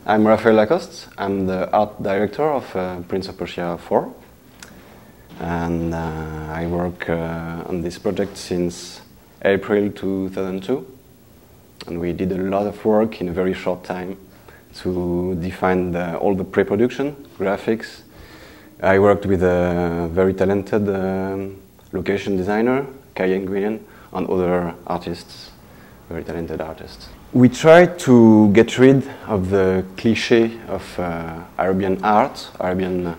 I'm Raphael Lacoste. I'm the art director of Prince of Persia 4. And I work on this project since April 2002. And we did a lot of work in a very short time to define all the pre-production, graphics. I worked with a very talented location designer, Kai Nguyen, and other artists, very talented artists. We tried to get rid of the cliché of Arabian art, Arabian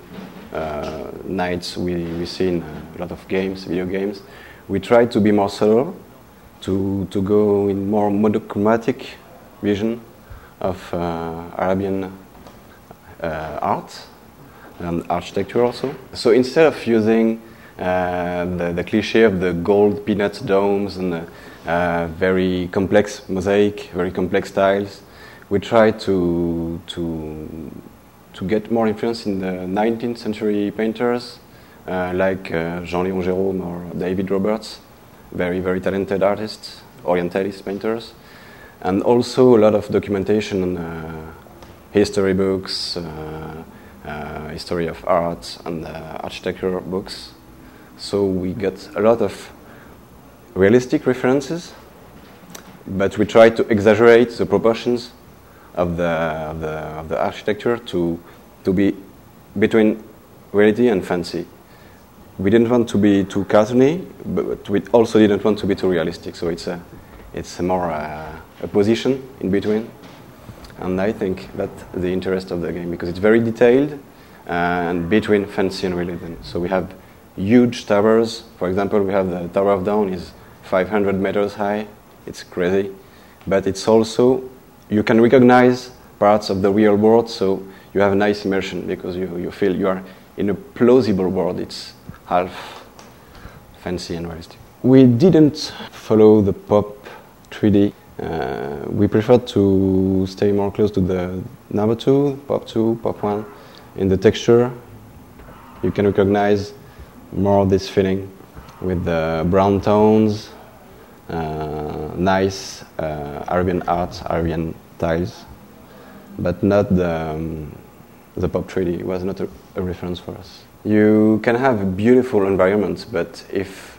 nights we see in a lot of games, video games. We tried to be more subtle, to go in more monochromatic vision of Arabian art and architecture also. So instead of using the cliché of the gold peanut domes and very complex mosaic, very complex tiles, we try to get more influence in the 19th century painters like Jean-Léon Gérôme or David Roberts, very, very talented artists, Orientalist painters, and also a lot of documentation on history books, history of art and architecture books. So we get a lot of realistic references, but we try to exaggerate the proportions of the architecture to be between reality and fancy. We didn't want to be too cartoony, but we also didn't want to be too realistic. So it's more a position in between, and I think that's the interest of the game because it's very detailed and between fancy and realism. So we have huge towers. For example, we have the Tower of Dawn is 500 meters high. It's crazy, but it's also, you can recognize parts of the real world, so you have a nice immersion because you feel you are in a plausible world. It's half fancy and realistic. We didn't follow the pop 3D. We preferred to stay more close to the number 2, pop 1. In the texture, you can recognize more this feeling with the brown tones, nice Arabian art, Arabian tiles, but not the pop 3D. It was not a reference for us. You can have beautiful environments, but if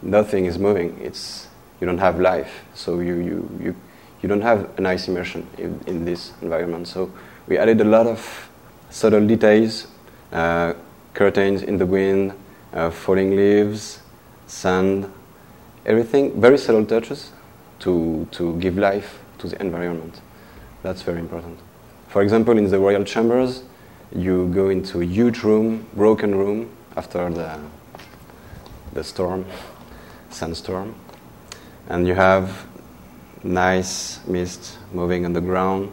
nothing is moving, you don't have life. So you don't have a nice immersion in this environment. So we added a lot of subtle details, curtains in the wind, falling leaves, sand, everything, very subtle touches to give life to the environment. That's very important. For example, in the royal chambers, you go into a huge room, broken room, after the storm, sandstorm, and you have nice mist moving on the ground.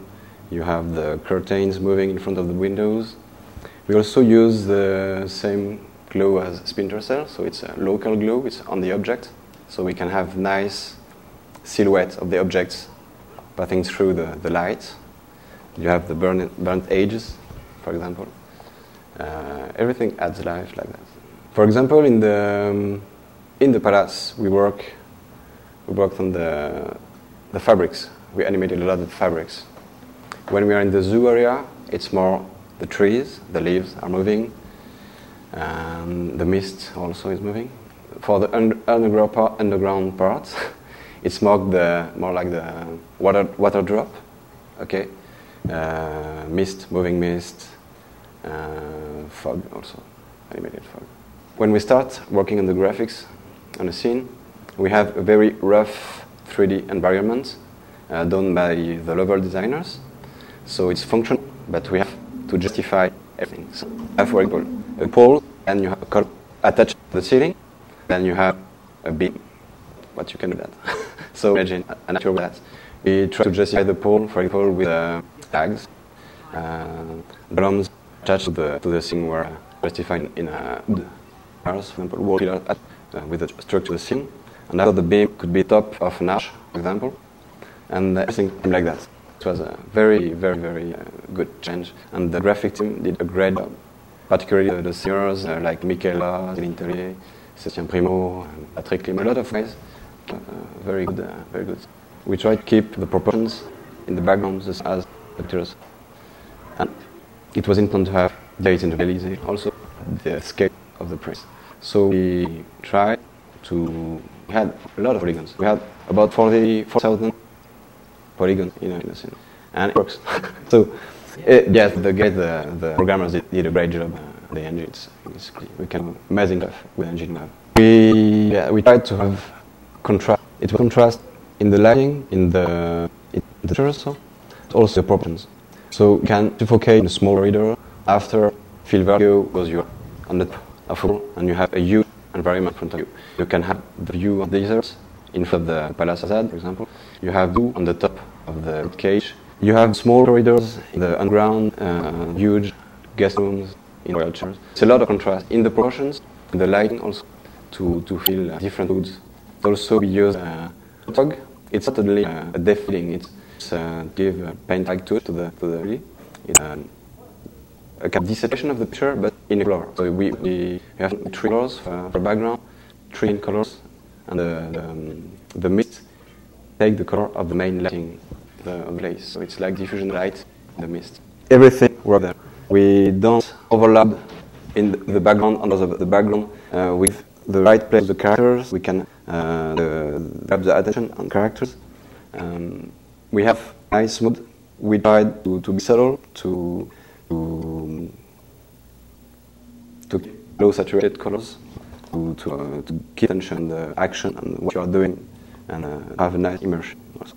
You have the curtains moving in front of the windows. We also use the same glow as splinter cell, so it's a local glow, it's on the object, so we can have nice silhouette of the objects passing through the light. You have the burnt edges, for example. Everything adds life like that. For example, in the palace, we worked on the fabrics. We animated a lot of fabrics. When we are in the zoo area, it's more the trees, the leaves are moving, and the mist also is moving. For the underground part, it's more like the water drop, okay? Mist, moving mist, fog also, animated fog. When we start working on the graphics on a scene, we have a very rough 3D environment done by the level designers. So it's functional, but we have to justify everything. So you have, for example, a pole, and you have a column attached to the ceiling, then you have a beam. What you can do that. So imagine an actual that. We try to justify the pole, for example, with tags, columns attached to the ceiling were justified in a wood. For example, wall pillar with a structure of the ceiling, and after the beam could be top of an arch, for example, and everything like that. It was a very, very, very good change, and the graphic team did a great job, particularly the singers like Michaela, Céline Tellier, Sébastien Primo, Patrick Lim, a lot of guys, very good, very good. We try to keep the proportions in the backgrounds as pictures. And it was important to have data in reality, also the scale of the press. So we tried to, we had a lot of polygons. We had about 44,000 polygons in the scene. And it works. So, yes, the programmers did a great job. The engines, we can do amazing stuff with engine now. We tried to have contrast. It was contrast in the lighting, in the pictures, also the proportions. So you can suffocate in a small corridor after field value because you're on the top of a wall and you have a huge environment in front of you. You can have the view of the deserts in front of the Palace Azad, for example. You have view on the top of the cage. You have small corridors in the underground, huge guest rooms in royal chambers. It's a lot of contrast in the proportions, in the lighting also, to feel different moods. Also we use fog. It's not only a depth feeling, it's give a paint-like touch to the really. It's a kind of desaturation of the picture, but in a color. So we have 3 colors for background, 3 colors, and the mist take the color of the main lighting of the place. So it's like diffusion light in the mist. Everything works there. We don't overlap in the background, under the background, with the right place of the characters. We can grab the attention on characters. We have nice mood. We tried to be subtle, to keep low saturated colors, to keep attention, the action, and what you are doing, and have a nice immersion also.